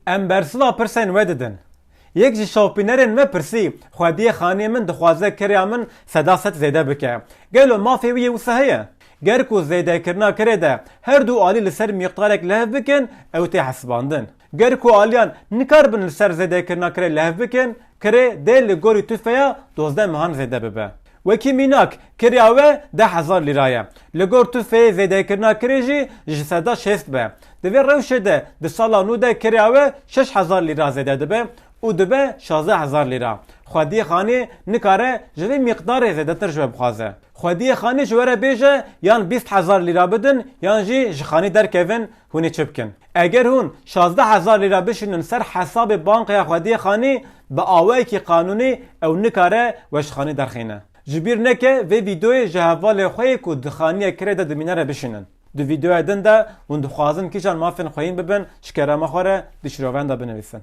ام برسلا پرسن وددن یک جی شاپینرین me پرسی خودی خانه من دخوازه کریا من صداست زیده بکه گلو مافی وی وسهیه گر کو زیده کرنا کرده ده هر دو آلی لسر مقدارک لهف بکن او تی حسباندن گر کو آلیان نکار بن لسر زیده کرنا کره لهف بکن کره ده لگوری توفیا 12 مهان زیده ببه وکی میناک کریاوه 10,000 لیرایه لگور توفیا زیده کرنا کره جی جسدا شست به دوی روشه ده ده سالا نو ده کریاوه 6,000 لیرا زیده ده به او دبه 16,000 لیرا خودی خانه نکاره جوی مقدار زیده تر جوه بخوازه خودی خانه جوره بیجه یان 20,000 لیرا بدن یان جی جخانه در کهون هونه چپکن اگر هون 16,000 لیرا بشنن سر حساب بانک خودی خانه با آوه کی قانونی او نکاره وش خانه در خینه جبیر نکه و ویدیوی جهوال خوی که دخانیه کرده دمینه را بشنن دو ویدیو دن ده و دخوازن که جان مافن خوین ببن شکرامه خوره دشروان دا بنویسن